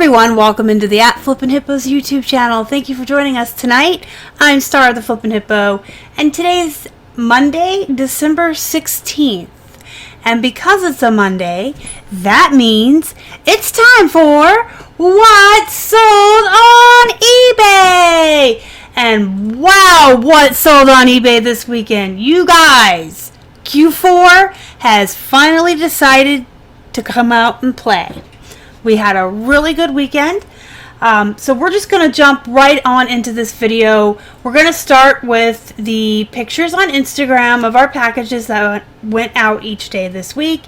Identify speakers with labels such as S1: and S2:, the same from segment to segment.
S1: everyone, welcome into the Flippin Hippos YouTube channel. Thank you for joining us tonight. I'm Star the Flippin Hippo, and today's Monday, December 16th. And because it's a Monday, that means it's time for What's Sold on eBay! And wow, what sold on eBay this weekend? You guys, Q4 has finally decided to come out and play. We had a really good weekend. So we're just going to jump right on into this video. We're going to start with the pictures on Instagram of our packages that went out each day this week.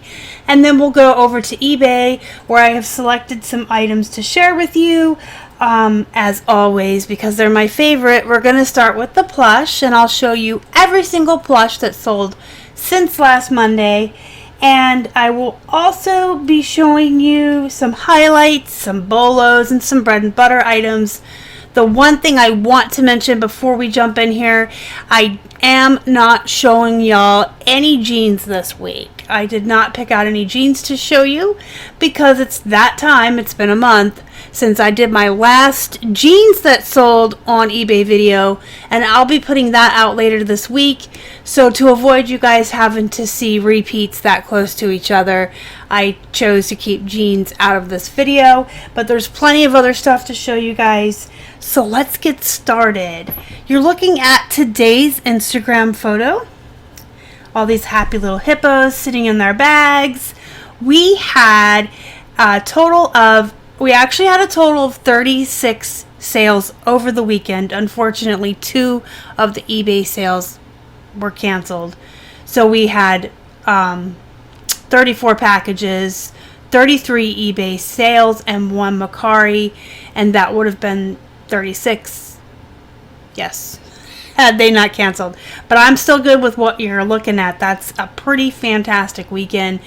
S1: And then we'll go over to eBay, where I have selected some items to share with you. As always, because they're my favorite, we're going to start with the plush. And I'll show you every single plush that sold since last Monday. And I will also be showing you some highlights, some bolos, and some bread and butter items. The one thing I want to mention before we jump in here, I am not showing y'all any jeans this week. I did not pick out any jeans to show you because it's that time. It's been a month since I did my last jeans that sold on eBay video, and I'll be putting that out later this week. So to avoid you guys having to see repeats that close to each other, I chose to keep jeans out of this video, but there's plenty of other stuff to show you guys. So let's get started. You're looking at today's Instagram photo. All these happy little hippos sitting in their bags. We had a total of 36 sales over the weekend. Unfortunately, 2 of the eBay sales were canceled. So we had 34 packages, 33 eBay sales, and 1 Macari, and that would have been 36. Yes, had they not canceled. But I'm still good with what you're looking at. That's a pretty fantastic weekend.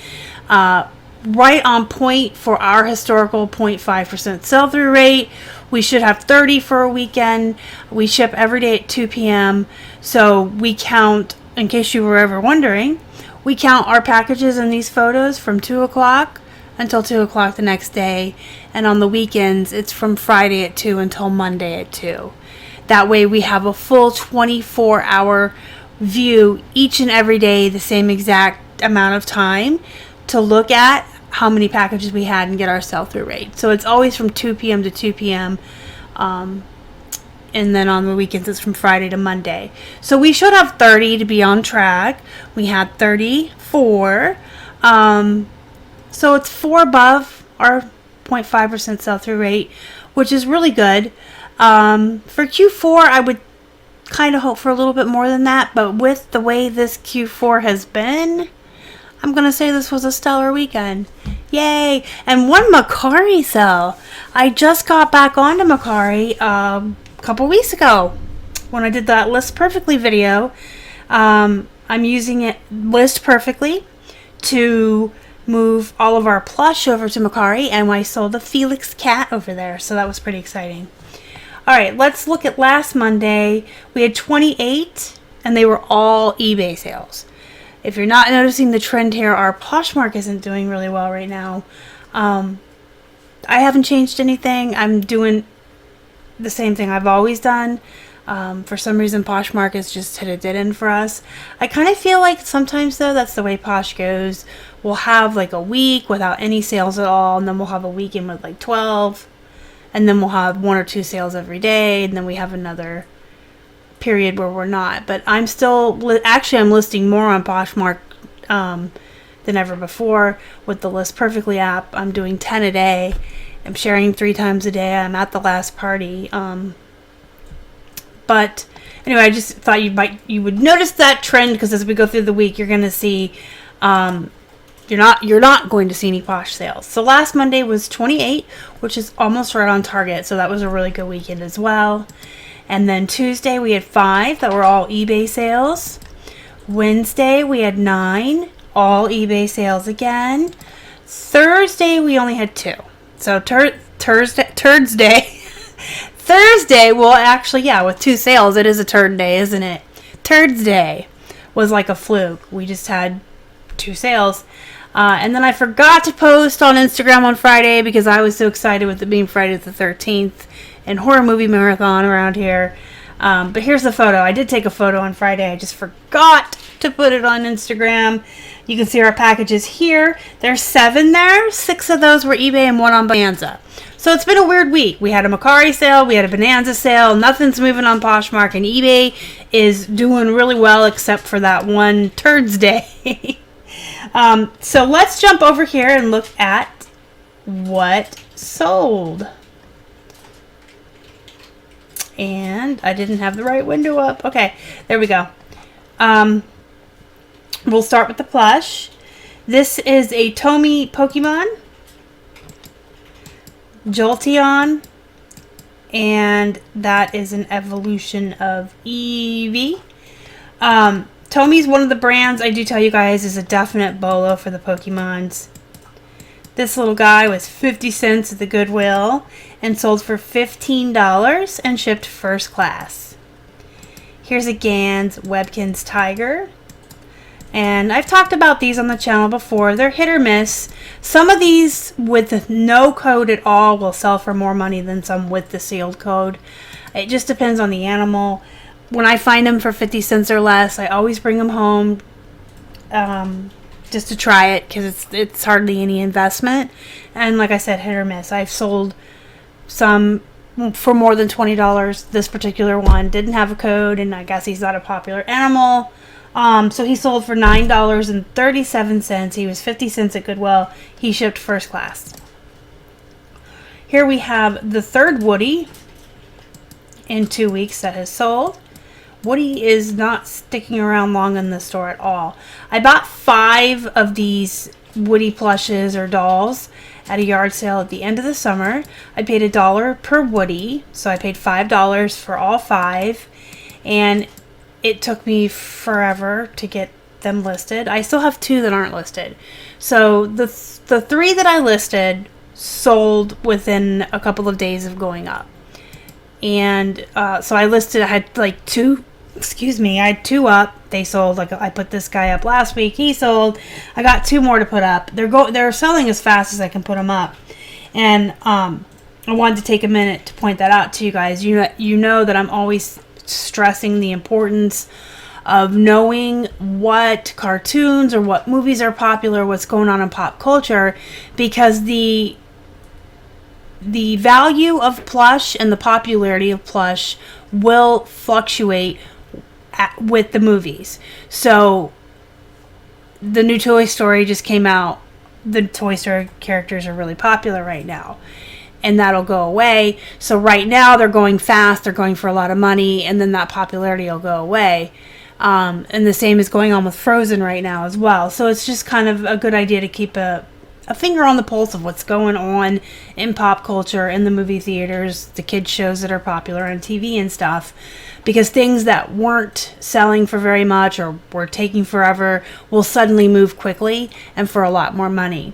S1: Right on point for our historical 0.5% sell-through rate. We should have 30 for a weekend. We ship every day at 2 p.m. So we count, in case you were ever wondering, we count our packages in these photos from 2 o'clock until 2 o'clock the next day. And on the weekends, it's from Friday at 2 until Monday at 2. That way we have a full 24-hour view each and every day, the same exact amount of time to look at how many packages we had and get our sell-through rate. So it's always from 2 p.m. to 2 p.m. And then on the weekends it's from Friday to Monday. So we should have 30 to be on track. We had 34. So it's 4 above our 0.5% sell-through rate, which is really good. For Q4, I would kind of hope for a little bit more than that. But with the way this Q4 has been, I'm going to say this was a stellar weekend. Yay! And 1 Macari sell. I just got back onto Macari a couple weeks ago when I did that List Perfectly video. I'm using it List Perfectly to move all of our plush over to Macari, and I sold the Felix cat over there, so that was pretty exciting. Alright, let's look at last Monday. We had 28, and they were all eBay sales. If you're not noticing the trend here, our Poshmark isn't doing really well right now. I haven't changed anything. I'm doing the same thing I've always done. For some reason, Poshmark has just hit a dead end for us. I kind of feel like sometimes, though, that's the way Posh goes. We'll have like a week without any sales at all, and then we'll have a weekend with like 12, and then we'll have 1 or 2 sales every day, and then we have another period where we're not. But I'm still I'm listing more on Poshmark than ever before with the List Perfectly app. I'm doing 10 a day. I'm sharing 3 times a day. I'm at the last party. But anyway, I just thought you would notice that trend, because as we go through the week, you're going to see you're not going to see any Posh sales. So last Monday was 28, which is almost right on target. So that was a really good weekend as well. And then Tuesday we had 5 that were all eBay sales. Wednesday we had 9, all eBay sales again. Thursday we only had 2. So Thursday, well actually, yeah, with 2 sales, it is a turd day, isn't it? Thursday was like a fluke. We just had 2 sales. And then I forgot to post on Instagram on Friday because I was so excited with it being Friday the 13th and horror movie marathon around here. But here's the photo. I did take a photo on Friday. I just forgot to put it on Instagram. You can see our packages here. There's 7 there. 6 of those were eBay and 1 on Bonanza. So it's been a weird week. We had a Macari sale. We had a Bonanza sale. Nothing's moving on Poshmark. And eBay is doing really well except for that one Turds Day. So let's jump over here and look at what sold. And I didn't have the right window up. Okay, there we go. We'll start with the plush. This is a Tomy Pokemon, Jolteon, and that is an evolution of Eevee. Tomy's one of the brands I do tell you guys is a definite bolo for the Pokemons. This little guy was 50 cents at the Goodwill and sold for $15 and shipped first class. Here's a Gans Webkins Tiger. And I've talked about these on the channel before. They're hit or miss. Some of these with no code at all will sell for more money than some with the sealed code. It just depends on the animal. When I find them for 50 cents or less, I always bring them home just to try it because it's hardly any investment. And like I said, hit or miss. I've sold some for more than $20. This particular one didn't have a code, and I guess he's not a popular animal. So he sold for $9.37. He was 50 cents at Goodwill. He shipped first class. Here we have the third Woody in 2 weeks that has sold. Woody is not sticking around long in the store at all. I bought 5 of these Woody plushes or dolls at a yard sale at the end of the summer. I paid $1 per Woody, so I paid $5 for all 5, and it took me forever to get them listed. I still have 2 that aren't listed. So the 3 that I listed sold within a couple of days of going up. And so I had 2 up. They sold. Like I put this guy up last week. He sold. I got 2 more to put up. They're selling as fast as I can put them up. And I wanted to take a minute to point that out to you guys. You know that I'm always stressing the importance of knowing what cartoons or what movies are popular, what's going on in pop culture, because the value of plush and the popularity of plush will fluctuate with the movies. So the new Toy Story just came out. The Toy Story characters are really popular right now, and that'll go away. So right now they're going fast, they're going for a lot of money, and then that popularity will go away. And the same is going on with Frozen right now as well. So it's just kind of a good idea to keep a finger on the pulse of what's going on in pop culture, in the movie theaters, the kids shows that are popular on TV and stuff, because things that weren't selling for very much or were taking forever will suddenly move quickly and for a lot more money.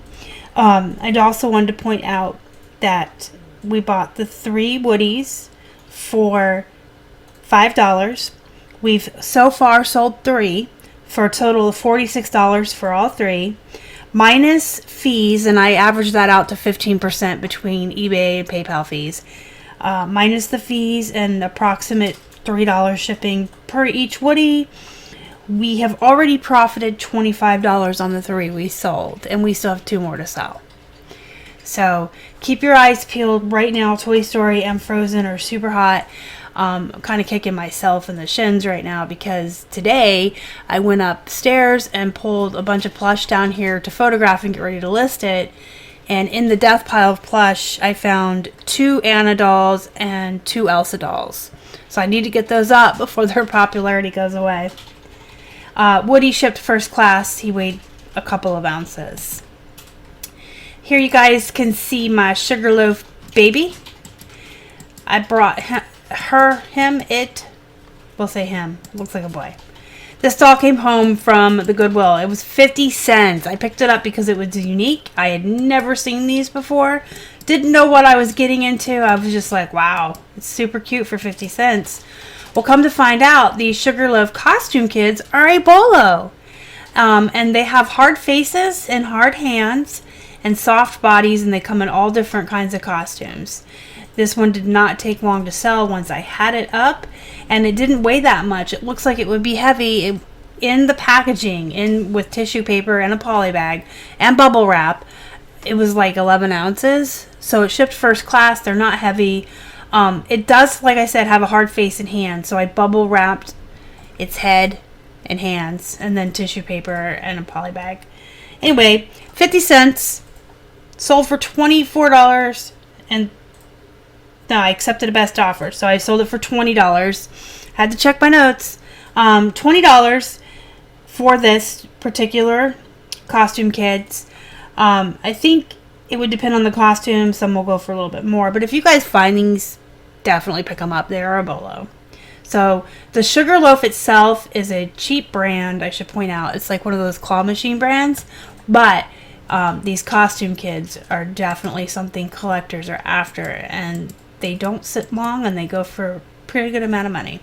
S1: I'd also wanted to point out that we bought the 3 Woodies for $5. We've so far sold 3 for a total of $46 for all 3. Minus fees, and I averaged that out to 15% between eBay and PayPal fees. Minus the fees and approximate $3 shipping per each Woody, we have already profited $25 on the 3 we sold, and we still have 2 more to sell. So keep your eyes peeled. Right now, Toy Story and Frozen are super hot. I'm kind of kicking myself in the shins right now because today I went upstairs and pulled a bunch of plush down here to photograph and get ready to list it. And in the death pile of plush, I found 2 Anna dolls and 2 Elsa dolls. So I need to get those up before their popularity goes away. Woody shipped first class. He weighed a couple of ounces. Here you guys can see my Sugarloaf baby. I brought we'll say him. Looks like a boy. This doll came home from the Goodwill. It was 50 cents. I picked it up because it was unique. I had never seen these before. Didn't know what I was getting into. I was just like, wow, it's super cute for 50 cents. Well, come to find out, these Sugarloaf costume kids are a bolo. And they have hard faces and hard hands and soft bodies, and they come in all different kinds of costumes. This one did not take long to sell once I had it up, and it didn't weigh that much. It looks like it would be heavy in the packaging, with tissue paper and a poly bag and bubble wrap. It was like 11 ounces, so it shipped first class. They're not heavy. It does, like I said, have a hard face and hands, so I bubble wrapped its head and hands, and then tissue paper and a poly bag. Anyway, 50 cents, sold for $24, and no, I accepted a best offer, so I sold it for $20. Had to check my notes. $20 for this particular costume kids. I think it would depend on the costume. Some will go for a little bit more, but if you guys find these, definitely pick them up. They are a bolo. So the Sugar Loaf itself is a cheap brand, I should point out. It's like one of those claw machine brands, but these costume kids are definitely something collectors are after, and they don't sit long, and they go for a pretty good amount of money.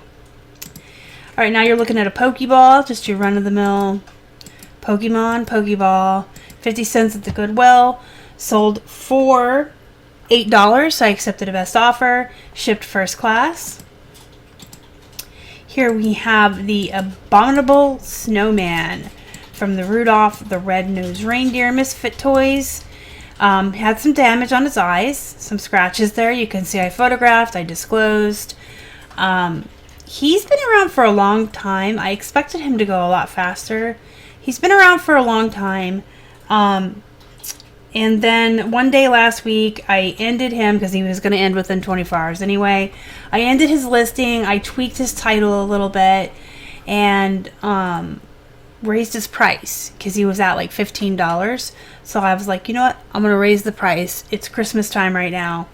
S1: All right, now you're looking at a Pokeball, just your run-of-the-mill Pokemon Pokeball, 50 cents at the Goodwill, sold for $8. I accepted a best offer, shipped first class. Here we have the Abominable Snowman from the Rudolph the Red-Nosed Reindeer Misfit Toys. Had some damage on his eyes, some scratches there. You can see I photographed, I disclosed. He's been around for a long time. I expected him to go a lot faster. He's been around for a long time. And then one day last week, I ended him because he was going to end within 24 hours anyway. I ended his listing. I tweaked his title a little bit and raised his price because he was at like $15. So I was like, you know what? I'm going to raise the price. It's Christmas time right now.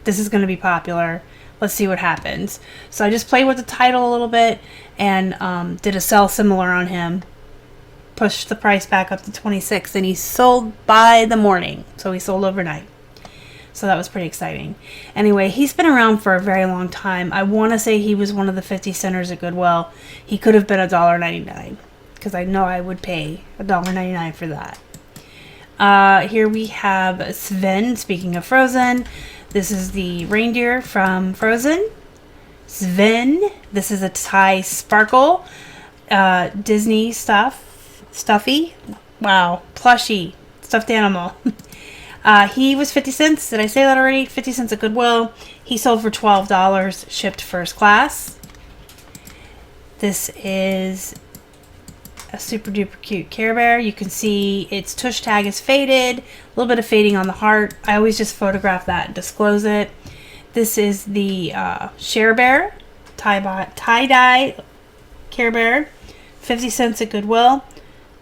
S1: This is going to be popular. Let's see what happens. So I just played with the title a little bit and did a sell similar on him. Pushed the price back up to $26, and he sold by the morning. So he sold overnight. So that was pretty exciting. Anyway, he's been around for a very long time. I want to say he was one of the 50 centers at Goodwill. He could have been $1.99 because I know I would pay $1.99 for that. Here we have Sven, speaking of Frozen. This is the reindeer from Frozen. Sven. This is a Thai sparkle. Disney stuffy. Wow. Plushy. Stuffed animal. He was 50 cents. Did I say that already? 50 cents at Goodwill. He sold for $12, shipped first class. This is a super duper cute Care Bear. You can see its tush tag is faded. A little bit of fading on the heart. I always just photograph that and disclose it. This is the Share Bear. Tie-dye Care Bear. 50 cents at Goodwill.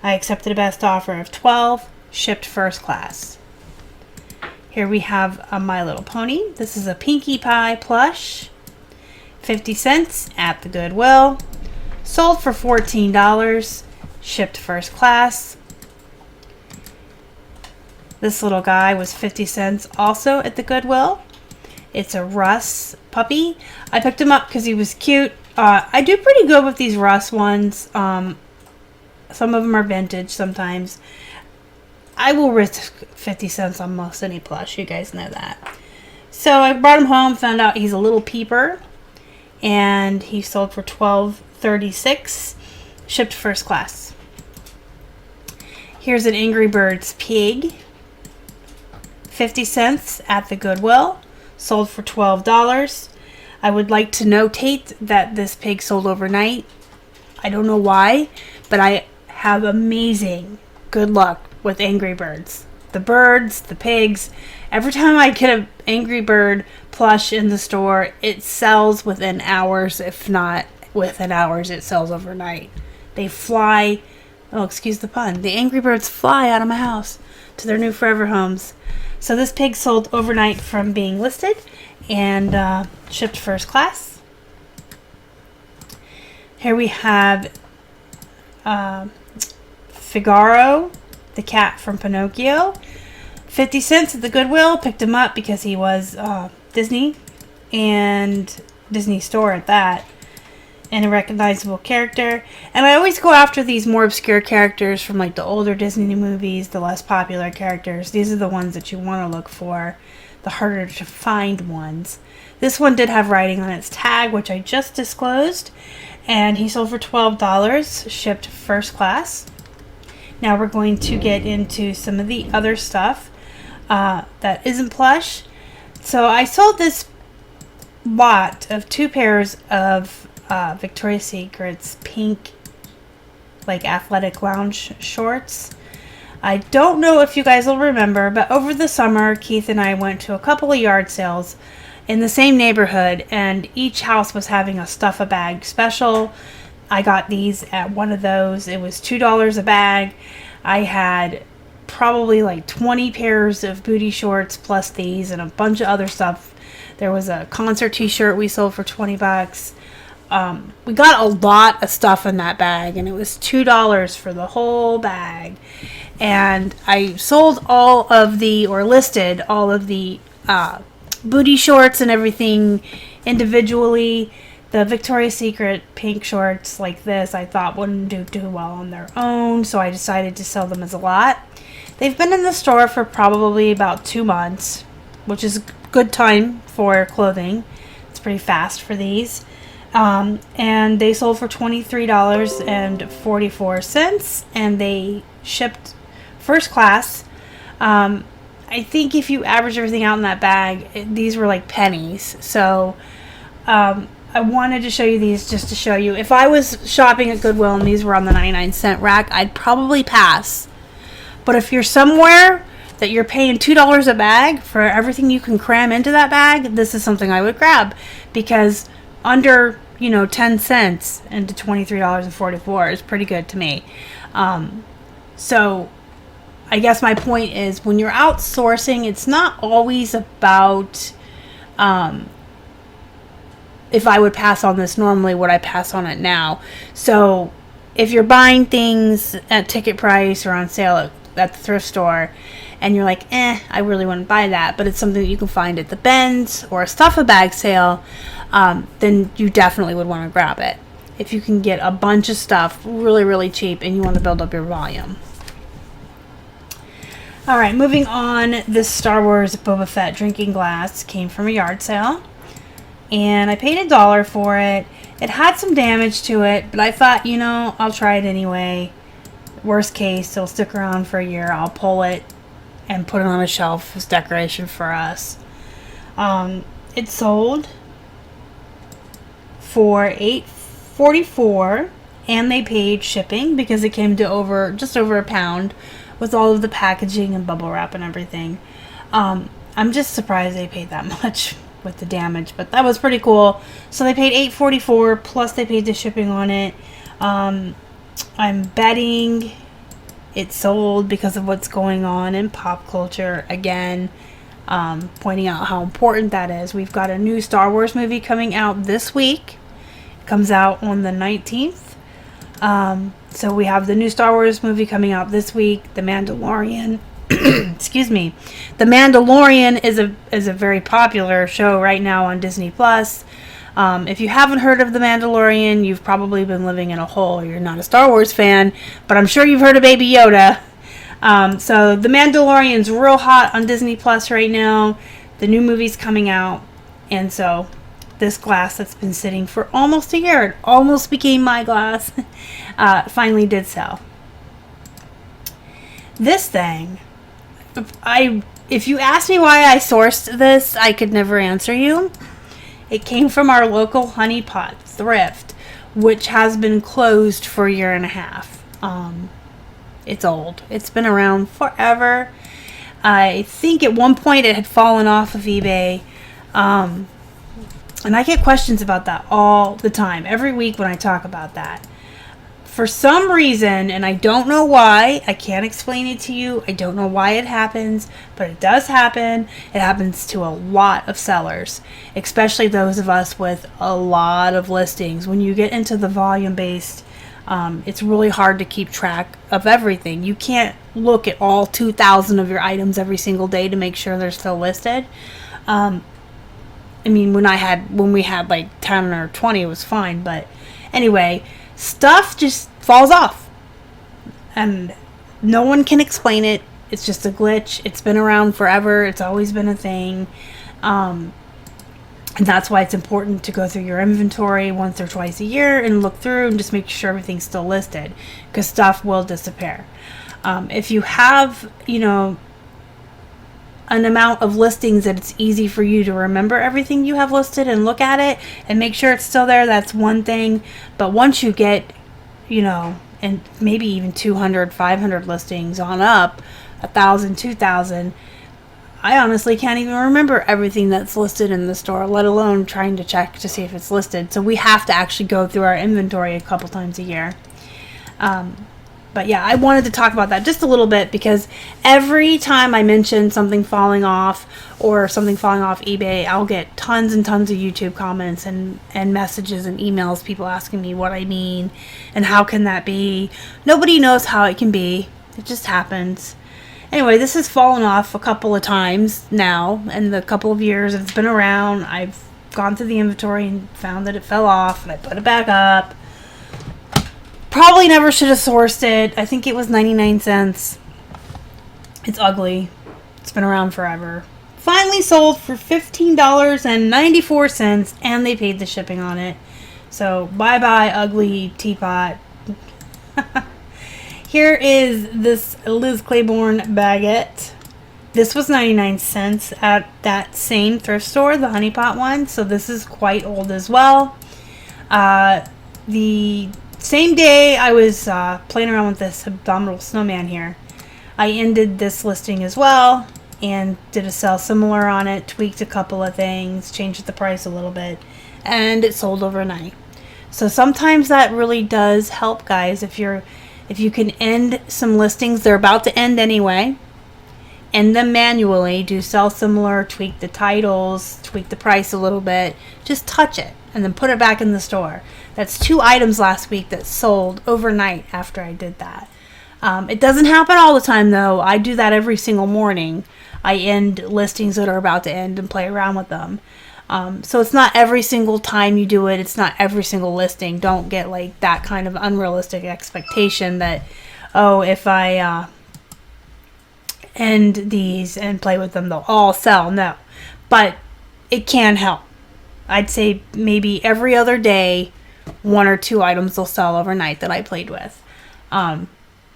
S1: I accepted a best offer of $12, shipped first class. Here we have a My Little Pony. This is a Pinkie Pie plush. 50 cents at the Goodwill. Sold for $14, shipped first class. This little guy was 50 cents also at the Goodwill. It's a Russ puppy. I picked him up because he was cute. I do pretty good with these Russ ones. Some of them are vintage sometimes. I will risk 50 cents on most any plush. You guys know that. So I brought him home, found out he's a little peeper. And he sold for $12.36. Shipped first class. Here's an Angry Birds pig. 50 cents at the Goodwill. Sold for $12. I would like to notate that this pig sold overnight. I don't know why, but I have amazing good luck with Angry Birds. The birds, the pigs. Every time I get an Angry Bird plush in the store, it sells within hours. If not within hours, it sells overnight. They fly. Oh, excuse the pun. The Angry Birds fly out of my house to their new forever homes. So this pig sold overnight from being listed and shipped first class. Here we have Figaro, the cat from Pinocchio. 50 cents at the Goodwill. Picked him up because he was Disney and Disney store at that. and a recognizable character. And I always go after these more obscure characters from like the older Disney movies, the less popular characters. These are the ones that you want to look for, the harder to find ones. This one did have writing on its tag, which I just disclosed, and he sold for $12, shipped first class. Now we're going to get into some of the other stuff that isn't plush. So I sold this lot of 2 pairs of Victoria's Secret's pink, like, athletic lounge shorts. I don't know if you guys will remember, but over the summer, Keith and I went to a couple of yard sales in the same neighborhood, and each house was having a stuff-a-bag special. I got these at one of those. It was $2 a bag. I had probably like 20 pairs of booty shorts plus these and a bunch of other stuff. There was a concert t-shirt we sold for $20. We got a lot of stuff in that bag, and it was $2 for the whole bag. And I sold listed all of the booty shorts and everything individually. The Victoria's Secret pink shorts like this I thought wouldn't do too well on their own, so I decided to sell them as a lot. They've been in the store for probably about 2 months, which is a good time for clothing. It's pretty fast for these. And they sold for $23.44, and they shipped first class. I think if you average everything out in that bag, these were like pennies. So I wanted to show you these just to show you. If I was shopping at Goodwill and these were on the 99-cent rack, I'd probably pass. But if you're somewhere that you're paying $2 a bag for everything you can cram into that bag, this is something I would grab, because under 10 cents into $23.44 is pretty good to me. So I guess my point is, when you're outsourcing, it's not always about if I would pass on this normally, would I pass on it now? So if you're buying things at ticket price or on sale at the thrift store, and you're like, I really wouldn't buy that, but it's something that you can find at the Ben's or a stuff-a-bag sale, then you definitely would want to grab it. If you can get a bunch of stuff really, really cheap and you want to build up your volume. Alright, moving on. This Star Wars Boba Fett drinking glass came from a yard sale, and I paid $1 for it. It had some damage to it, but I thought, I'll try it anyway. Worst case, it'll stick around for a year. I'll pull it and put it on a shelf as decoration for us. It sold for $8.44, and they paid shipping because it came to just over a pound with all of the packaging and bubble wrap and everything. I'm just surprised they paid that much with the damage, but that was pretty cool. So they paid $8.44 plus they paid the shipping on it. I'm betting it sold because of what's going on in pop culture again, pointing out how important that is. We've got a new Star Wars movie coming out this week. It comes out on the 19th. So we have the new Star Wars movie coming out this week, The Mandalorian. Excuse me. The Mandalorian is a very popular show right now on Disney Plus. If you haven't heard of The Mandalorian, you've probably been living in a hole. You're not a Star Wars fan, but I'm sure you've heard of Baby Yoda. So The Mandalorian's real hot on Disney Plus right now. The new movie's coming out, and so this glass that's been sitting for almost a year, it almost became my glass, finally did sell. This thing, if you ask me why I sourced this, I could never answer you. It came from our local honey pot thrift, which has been closed for a year and a half. It's old. It's been around forever. I think at one point it had fallen off of eBay. And I get questions about that all the time, every week when I talk about that. For some reason, and I don't know why, I can't explain it to you. I don't know why it happens, but it does happen. It happens to a lot of sellers, especially those of us with a lot of listings. When you get into the volume-based, it's really hard to keep track of everything. You can't look at all 2,000 of your items every single day to make sure they're still listed. I mean, when we had like 10 or 20, it was fine, but Anyway, stuff just falls off. And no one can explain it. It's just a glitch. It's been around forever. It's always been a thing. And that's why it's important to go through your inventory once or twice a year and look through and just make sure everything's still listed, because stuff will disappear. If you have, an amount of listings that it's easy for you to remember everything you have listed and look at it and make sure it's still there, that's one thing. But once you get, and maybe even 200, 500 listings on up, 1,000, 2,000, I honestly can't even remember everything that's listed in the store, let alone trying to check to see if it's listed. So we have to actually go through our inventory a couple times a year. But yeah, I wanted to talk about that just a little bit, because every time I mention something falling off or something falling off eBay, I'll get tons and tons of YouTube comments and messages and emails, people asking me what I mean and how can that be. Nobody knows how it can be. It just happens. Anyway, this has fallen off a couple of times now, and the couple of years it's been around, I've gone through the inventory and found that it fell off, and I put it back up. Probably never should have sourced it. I think it was 99 cents. It's ugly. It's been around forever. Finally sold for $15.94, and they paid the shipping on it. So, bye-bye, ugly teapot. Here is this Liz Claiborne baguette. This was 99 cents at that same thrift store, the Honey Pot one. So this is quite old as well. The same day I was playing around with this abominable snowman here, I ended this listing as well and did a sell similar on it, tweaked a couple of things, changed the price a little bit, and it sold overnight. So sometimes that really does help, guys. If you can end some listings, they're about to end anyway, end them manually, do sell similar, tweak the titles, tweak the price a little bit, just touch it, and then put it back in the store. That's 2 items last week that sold overnight after I did that. It doesn't happen all the time, though. I do that every single morning. I end listings that are about to end and play around with them. So it's not every single time you do it. It's not every single listing. Don't get like that kind of unrealistic expectation that, oh, if I end these and play with them, they'll all sell. No. But it can help. I'd say maybe every other day, 1 or 2 items will sell overnight that I played with. And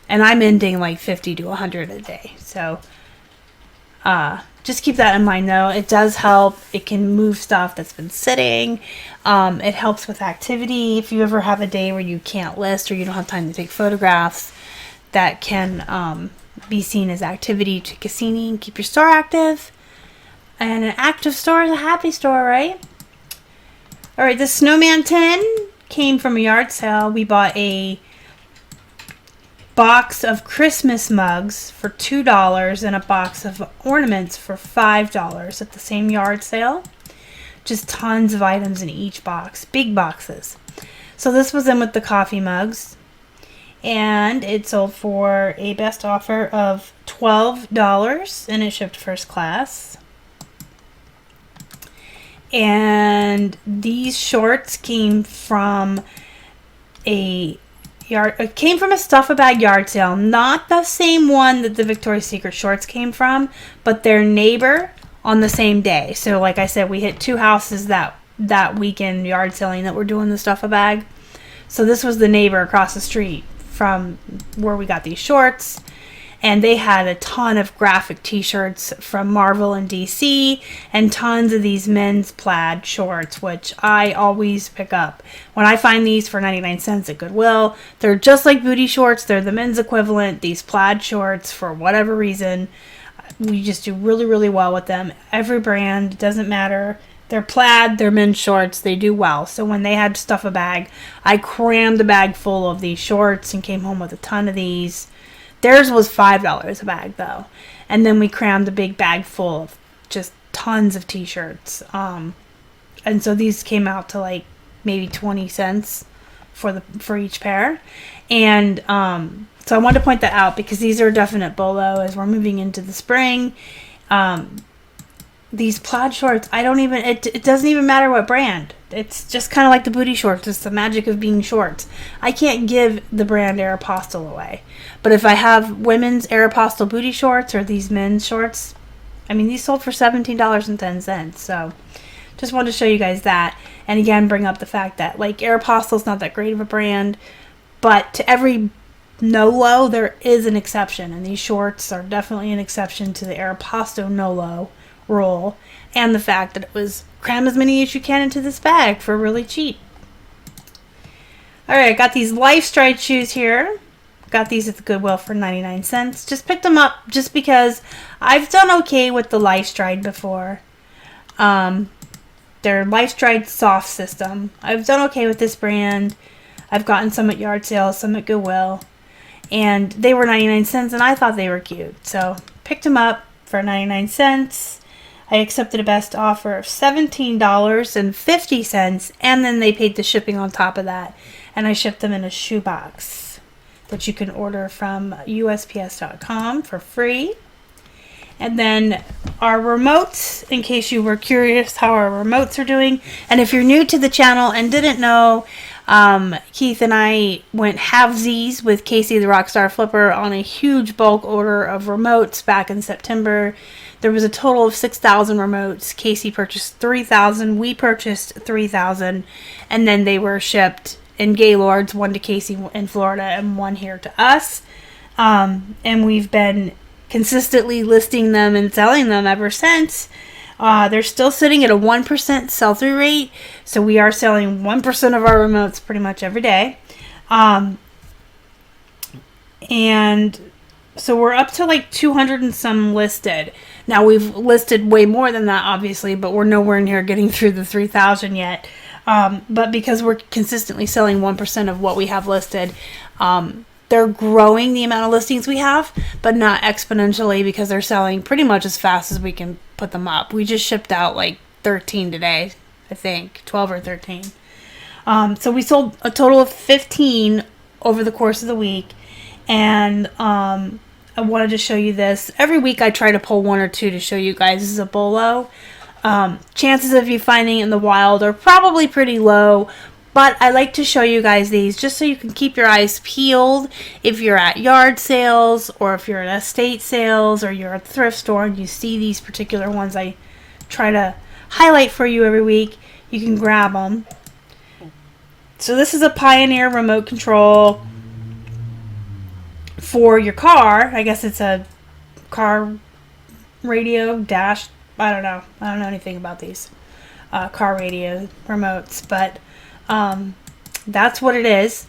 S1: I'm ending like 50 to 100 a day. So just keep that in mind, though. It does help. It can move stuff that's been sitting. It helps with activity. If you ever have a day where you can't list or you don't have time to take photographs, that can be seen as activity to Cassini and keep your store active. And an active store is a happy store, right? All right, the snowman tin came from a yard sale. We bought a box of Christmas mugs for $2 and a box of ornaments for $5 at the same yard sale. Just tons of items in each box, big boxes. So this was in with the coffee mugs, and it sold for a best offer of $12, and it shipped first class. And these shorts came from a Stuff-A-Bag yard sale. Not the same one that the Victoria's Secret shorts came from, but their neighbor on the same day. So like I said, we hit 2 houses that weekend yard selling that were doing the Stuff-A-Bag. So this was the neighbor across the street from where we got these shorts. And they had a ton of graphic t-shirts from Marvel and DC, and tons of these men's plaid shorts, which I always pick up. When I find these for 99 cents at Goodwill, they're just like booty shorts. They're the men's equivalent. These plaid shorts, for whatever reason, we just do really, really well with them. Every brand, doesn't matter. They're plaid, they're men's shorts, they do well. So when they had Stuff-A-Bag, I crammed a bag full of these shorts and came home with a ton of these. Theirs was $5 a bag, though. And then we crammed a big bag full of just tons of t-shirts. And so these came out to like maybe 20 cents for each pair. And so I wanted to point that out because these are a definite bolo as we're moving into the spring. these plaid shorts, I don't even, it doesn't even matter what brand. It's just kind of like the booty shorts. It's the magic of being shorts. I can't give the brand Aeropostale away. But if I have women's Aeropostale booty shorts or these men's shorts, I mean, these sold for $17.10. So just wanted to show you guys that. And again, bring up the fact that, like, Aeropostale's not that great of a brand. But to every no-low, there is an exception. And these shorts are definitely an exception to the Aeropostale no-low rule, and the fact that it was cram as many as you can into this bag for really cheap. Alright, I got these Life Stride shoes here. Got these at the Goodwill for 99 cents. Just picked them up just because I've done okay with the Life Stride before. Their Life Stride soft system. I've done okay with this brand. I've gotten some at yard sales, some at Goodwill. And they were 99 cents and I thought they were cute. So picked them up for 99 cents. I accepted a best offer of $17.50, and then they paid the shipping on top of that. And I shipped them in a shoebox that you can order from USPS.com for free. And then our remotes, in case you were curious how our remotes are doing. And if you're new to the channel and didn't know, Keith and I went halvesies with Casey the Rockstar Flipper on a huge bulk order of remotes back in September. There was a total of 6,000 remotes. Casey purchased 3,000. We purchased 3,000. And then they were shipped in Gaylords, one to Casey in Florida and one here to us. And we've been consistently listing them and selling them ever since. They're still sitting at a 1% sell-through rate. So we are selling 1% of our remotes pretty much every day. And so we're up to like 200 and some listed. Now we've listed way more than that, obviously, but we're nowhere near getting through the 3,000 yet. But because we're consistently selling 1% of what we have listed, they're growing the amount of listings we have, but not exponentially because they're selling pretty much as fast as we can put them up. We just shipped out like 13 today, I think, 12 or 13. So we sold a total of 15 over the course of the week. And I wanted to show you this. Every week I try to pull one or two to show you guys. This is a bolo. Chances of you finding it in the wild are probably pretty low, but I like to show you guys these just so you can keep your eyes peeled if you're at yard sales or if you're at estate sales or you're at the thrift store and you see these particular ones I try to highlight for you every week. You can grab them. So this is a Pioneer remote control for your car. I guess it's a car radio dash. I don't know anything about these car radio remotes, but that's what it is.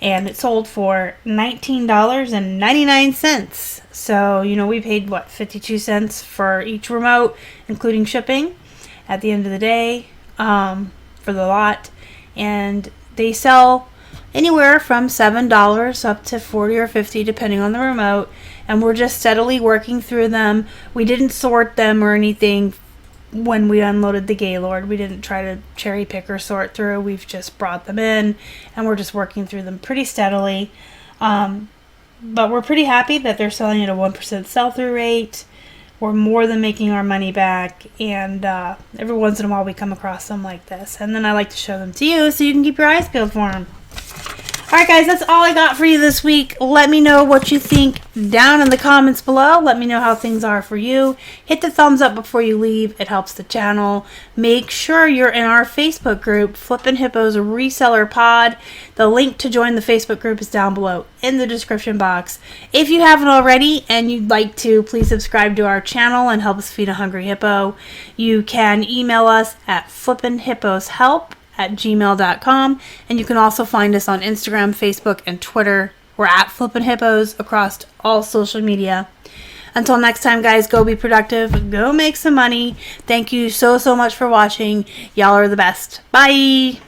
S1: And it sold for $19.99. So, you know, we paid, what, 52 cents for each remote, including shipping, at the end of the day, for the lot. And they sell anywhere from $7 up to $40 or $50, depending on the remote. And we're just steadily working through them. We didn't sort them or anything when we unloaded the Gaylord. We didn't try to cherry pick or sort through. We've just brought them in and we're just working through them pretty steadily. But we're pretty happy that they're selling at a 1% sell-through rate. We're more than making our money back, and every once in a while we come across them like this. And then I like to show them to you so you can keep your eyes peeled for them. Alright guys, that's all I got for you this week. Let me know what you think down in the comments below. Let me know how things are for you. Hit the thumbs up before you leave. It helps the channel. Make sure you're in our Facebook group, Flippin' Hippos Reseller Pod. The link to join the Facebook group is down below in the description box. If you haven't already and you'd like to, please subscribe to our channel and help us feed a hungry hippo. You can email us at flippinhipposhelp@gmail.com, and you can also find us on Instagram, Facebook, and Twitter. We're at Flippin' Hippos across all social media. Until next time, guys, go be productive, go make some money. Thank you so much for watching. Y'all are the best. Bye!